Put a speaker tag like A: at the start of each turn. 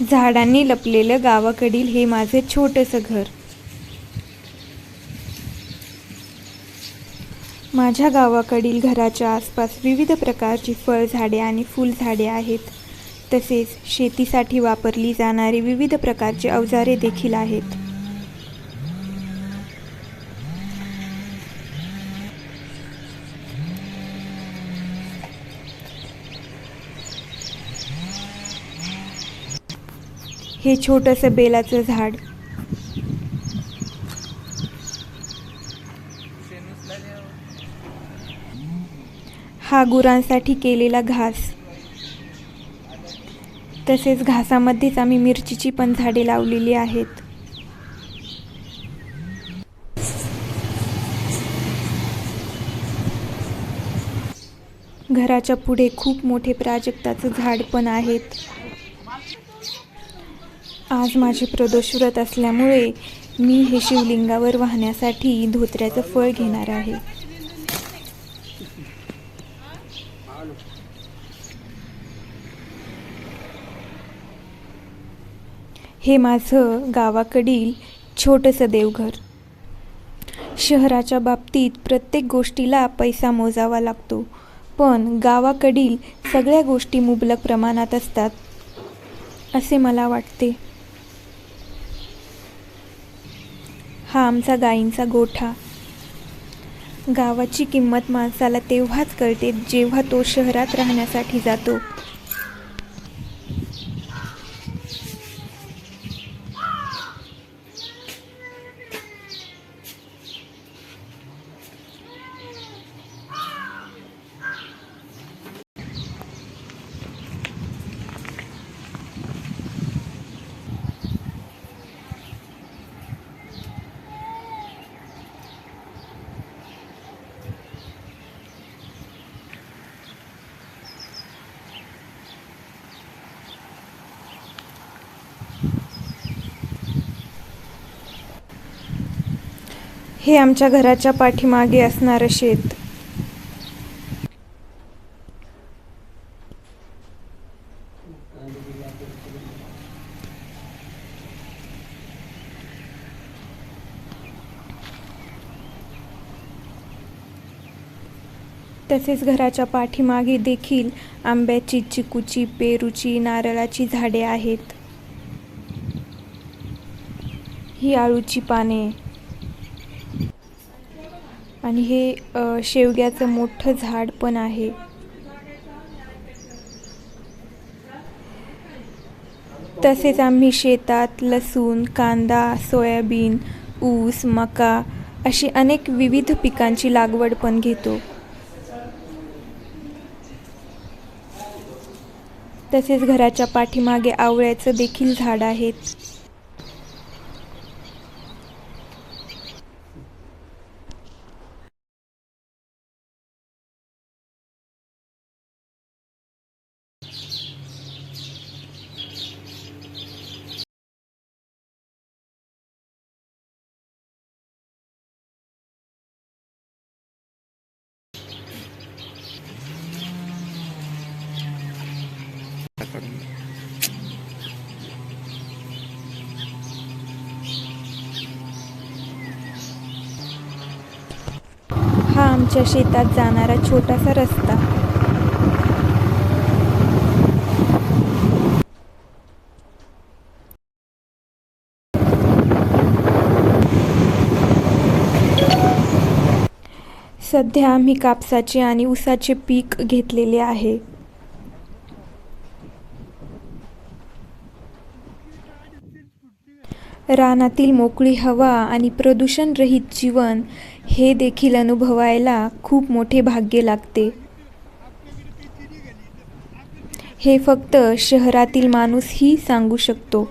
A: झाडांनी लपलेलं गावाकडील हे माझे छोटंसं घर. माझ्या गावाकडील घराच्या आसपास विविध प्रकारची फळझाडे आणि फुलझाडे आहेत. तसेच शेतीसाठी वापरली जाणारी विविध प्रकारची अवजारे देखील आहेत. हे छोटंसं बेलाचं झाड. हा गुरांसाठी केलेला घास. तसेच घासामध्येच आम्ही मिरचीची पण झाडे लावलेली आहेत. घराच्या पुढे खूप मोठे प्राजक्ताचं झाड पण आहेत. आज माझे प्रदोष व्रत असल्यामुळे मी हे शिवलिंगावर वाहण्यासाठी धोत्र्याचं फळ घेणार आहे. हे माझं गावाकडील छोटंसं देवघर. शहराच्या बाबतीत प्रत्येक गोष्टीला पैसा मोजावा लागतो, पण गावाकडील सगळ्या गोष्टी मुबलक प्रमाणात असतात असे मला वाटते. हा आमचा गाईंचा गोठा. गावाची किंमत माणसाला तेव्हाच कळते जेव्हा तो शहरात राहण्यासाठी जातो. हे आमच्या घराच्या पाठीमागे असणारं शेत. तसेच घराच्या पाठीमागे देखील आंब्याची, चिकूची, पेरूची, नारळाची झाडे आहेत. ही आळूची पाने आणि हे शेवग्याचं मोठं झाड पण आहे. तसेच आम्ही शेतात लसूण, कांदा, सोयाबीन, ऊस, मका अशी अनेक विविध पिकांची लागवड पण घेतो. तसेच घराच्या पाठीमागे आवळ्याचं देखील झाड आहेत. हा आमच्या शेतात जाणारा छोटासा रस्ता. सध्या आम्ही कापसाचे आणि ऊसाचे पीक घेतलेले आहे. रानातील मोकळी हवा आणि प्रदूषणरहित जीवन हे देखील अनुभवायला खूप मोठे भाग्य लागते. हे फक्त शहरातील माणूसही सांगू शकतो.